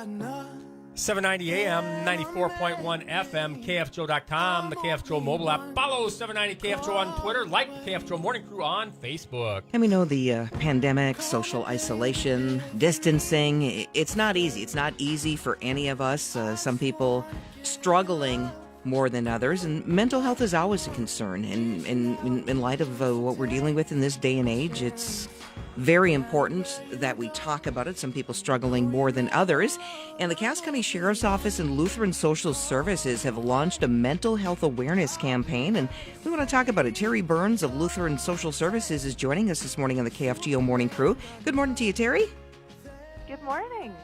790 AM, 94.1 FM, KFGO.com, the KFGO mobile app. Follow 790 KFGO on Twitter. Like the KFGO Morning Crew on Facebook. And we know the pandemic, social isolation, distancing, it's not easy. It's not easy for any of us. Some people struggling more than others. And mental health is always a concern. And in light of what we're dealing with in this day and age, it's very important that we talk about it. Some people struggling more than others. And the Cass County Sheriff's Office and Lutheran Social Services have launched a mental health awareness campaign. And we want to talk about it. Terri Burns of Lutheran Social Services is joining us this morning on the KFGO Morning Crew. Good morning to you, Terri. Good morning.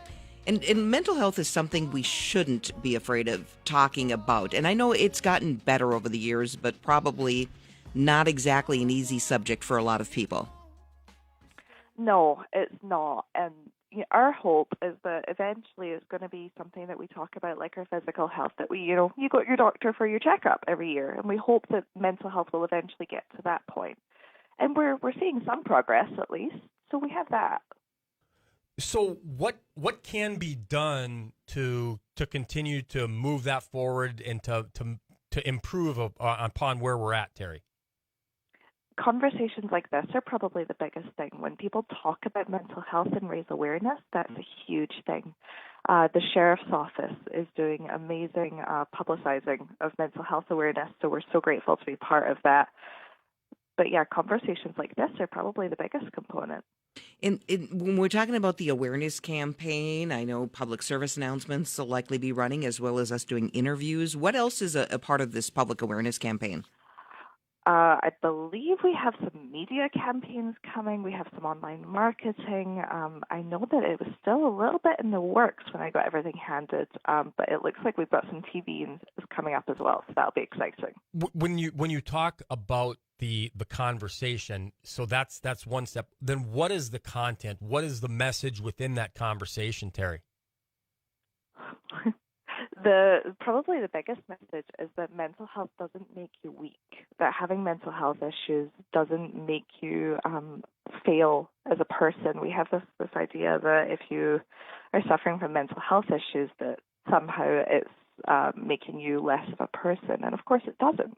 And mental health is something we shouldn't be afraid of talking about. And I know it's gotten better over the years, but probably not exactly an easy subject for a lot of people. No, it's not. And our hope is that eventually it's going to be something that we talk about like our physical health, that you go to your doctor for your checkup every year. And we hope that mental health will eventually get to that point. And we're seeing some progress at least. So we have that. So what can be done to continue to move that forward and to improve upon where we're at, Terri? Conversations like this are probably the biggest thing. When people talk about mental health and raise awareness, that's a huge thing. The Sheriff's Office is doing amazing publicizing of mental health awareness, so we're so grateful to be part of that. But yeah, conversations like this are probably the biggest component. When we're talking about the awareness campaign, I know public service announcements will likely be running, as well as us doing interviews. What else is a part of this public awareness campaign? I believe we have some media campaigns coming. We have some online marketing. I know that it was still a little bit in the works when I got everything handed, but it looks like we've got some TV coming up as well, so that'll be exciting. When you talk about the conversation, so that's one step. Then what is the content? What is the message within that conversation, Terri? Probably the biggest message is that mental health doesn't make you weak, that having mental health issues doesn't make you fail as a person. We have this idea that if you are suffering from mental health issues, that somehow it's making you less of a person. And of course it doesn't.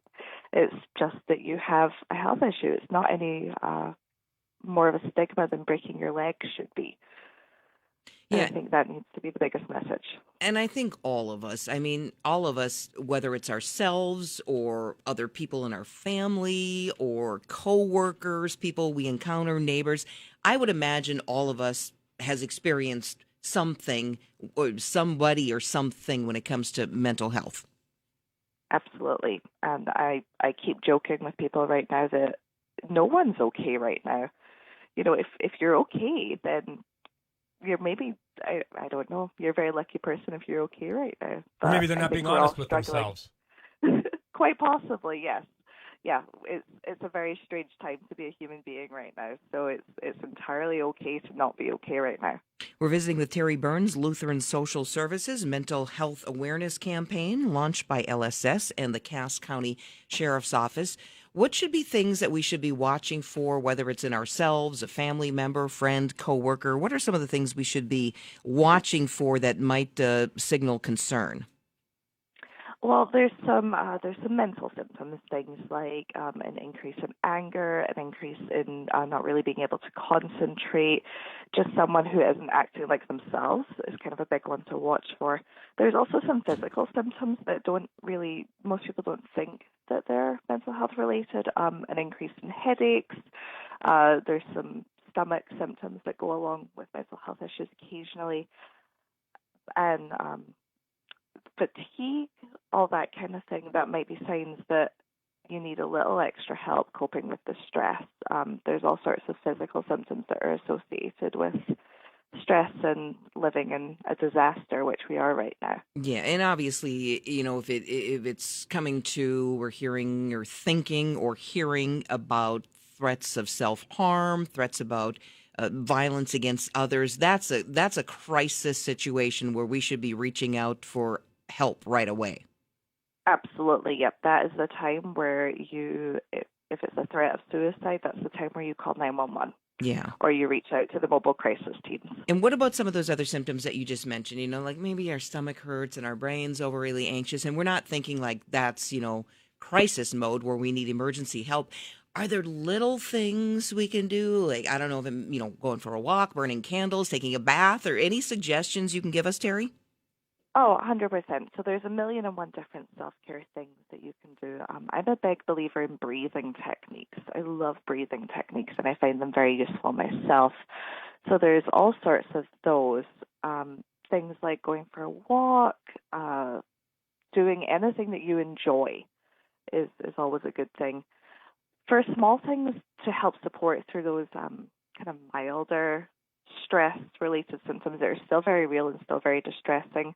It's just that you have a health issue. It's not any more of a stigma than breaking your leg should be. Yeah. I think that needs to be the biggest message. And I think all of us, whether it's ourselves or other people in our family or coworkers, people we encounter, neighbors, I would imagine all of us has experienced something or somebody or something when it comes to mental health. Absolutely. And I keep joking with people right now that no one's okay right now. If you're okay, then you're maybe, I don't know, you're a very lucky person if you're okay right now. Or maybe they're not being honest with themselves. Quite possibly, yes. Yeah, it's a very strange time to be a human being right now. So it's entirely okay to not be okay right now. We're visiting with Terri Burns, Lutheran Social Services Mental Health Awareness Campaign, launched by LSS and the Cass County Sheriff's Office. What should be things that we should be watching for, whether it's in ourselves, a family member, friend, coworker? What are some of the things we should be watching for that might signal concern? Well, there's some mental symptoms, things like an increase in anger, an increase in not really being able to concentrate, just someone who isn't acting like themselves is kind of a big one to watch for. There's also some physical symptoms that most people don't think that they're mental health related, an increase in headaches. There's some stomach symptoms that go along with mental health issues occasionally, and fatigue, all that kind of thing. That might be signs that you need a little extra help coping with the stress. There's all sorts of physical symptoms that are associated with stress and living in a disaster, which we are right now. Yeah, and obviously, if it's coming to, we're hearing or thinking or hearing about threats of self-harm, threats about violence against others, that's a crisis situation where we should be reaching out for help right away. Absolutely, yep. That is the time where if it's a threat of suicide, that's the time where you call 911. Yeah. or you reach out to the mobile crisis teams. And what about some of those other symptoms that you just mentioned? Like maybe our stomach hurts and our brain's over really anxious, and we're not thinking like that's, crisis mode where we need emergency help. Are there little things we can do? Like, I don't know, going for a walk, burning candles, taking a bath, or any suggestions you can give us, Terri? Oh, 100%. So there's 1,000,001 different self-care things that you can do. I'm a big believer in breathing techniques. I love breathing techniques, and I find them very useful myself. So there's all sorts of those. Things like going for a walk, doing anything that you enjoy is always a good thing. For small things to help support through those kind of milder stress-related symptoms that are still very real and still very distressing,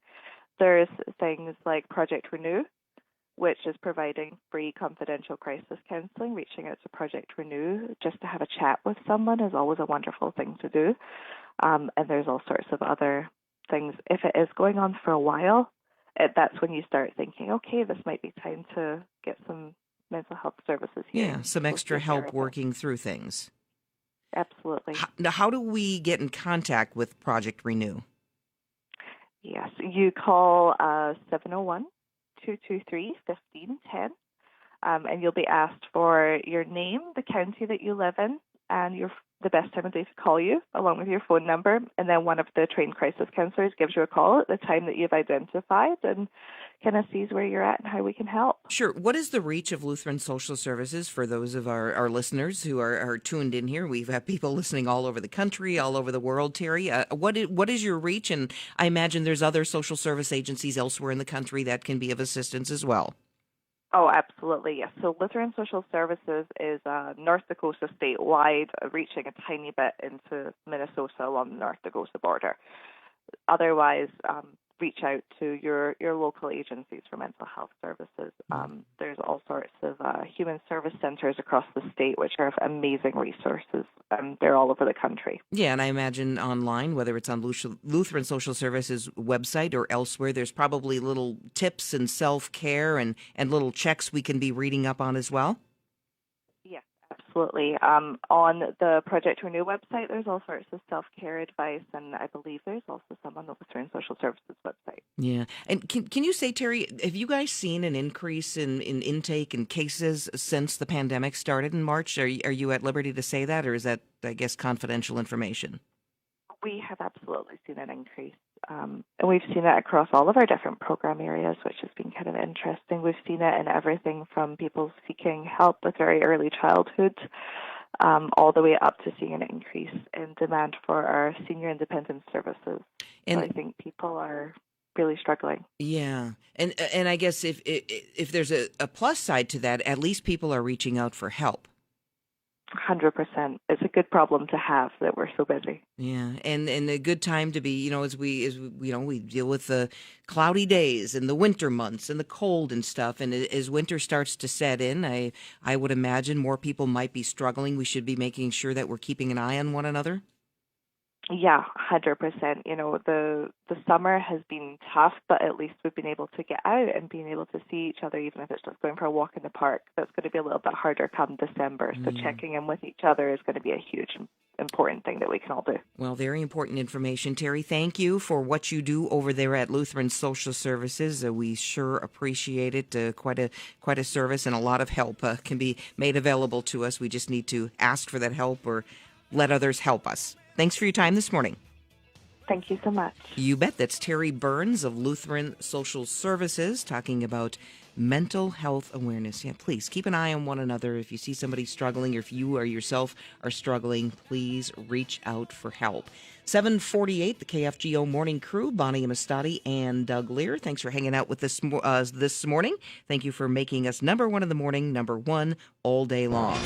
there's things like Project Renew, which is providing free confidential crisis counseling. Reaching out to Project Renew just to have a chat with someone is always a wonderful thing to do. And there's all sorts of other things. If it is going on for a while, that's when you start thinking, okay, this might be time to get some mental health services here. Yeah, some extra help working through things. Absolutely. Now, how do we get in contact with Project Renew? Yes, you call 701-223-1510, and you'll be asked for your name, the county that you live in, and the best time of day to call you, along with your phone number, and then one of the trained crisis counselors gives you a call at the time that you've identified and kind of sees where you're at and how we can help. Sure. What is the reach of Lutheran Social Services for those of our listeners who are tuned in here? We've had people listening all over the country, all over the world, Terri. What is your reach? And I imagine there's other social service agencies elsewhere in the country that can be of assistance as well. Oh, absolutely, yes. So Lutheran Social Services is North Dakota statewide, reaching a tiny bit into Minnesota along the North Dakota border. Otherwise, reach out to your local agencies for mental health services. There's all sorts of human service centers across the state, which are amazing resources. They're all over the country. Yeah, and I imagine online, whether it's on Lutheran Social Services website or elsewhere, there's probably little tips and self-care and little checks we can be reading up on as well. Yes, absolutely. On the Project Renew website, there's all sorts of self-care advice, and I believe there's also some on the Lutheran Social Services website. Yeah. And can you say, Terri, have you guys seen an increase in intake and cases since the pandemic started in March? Are you at liberty to say that, or is that, I guess, confidential information? We have absolutely seen an increase. And we've seen it across all of our different program areas, which has been kind of interesting. We've seen it in everything from people seeking help with very early childhood, all the way up to seeing an increase in demand for our senior independent services. And so I think people are really struggling. Yeah. And I guess if there's a plus side to that, at least people are reaching out for help. 100%. It's a good problem to have that we're so busy. Yeah, and a good time to be, as we deal with the cloudy days and the winter months and the cold and stuff. And as winter starts to set in, I would imagine more people might be struggling. We should be making sure that we're keeping an eye on one another. Yeah, 100%. The summer has been tough, but at least we've been able to get out and being able to see each other, even if it's just going for a walk in the park. That's going to be a little bit harder come December. So checking in with each other is going to be a huge, important thing that we can all do. Well, very important information, Terri. Thank you for what you do over there at Lutheran Social Services. We sure appreciate it. Quite a service, and a lot of help can be made available to us. We just need to ask for that help or let others help us. Thanks for your time this morning. Thank you so much. You bet. That's Terri Burns of Lutheran Social Services talking about mental health awareness. Yeah, please keep an eye on one another. If you see somebody struggling or if you or yourself are struggling, please reach out for help. 7:48, the KFGO Morning Crew, Bonnie Amistadi and Doug Lear. Thanks for hanging out with us this morning. Thank you for making us number one in the morning, number one all day long.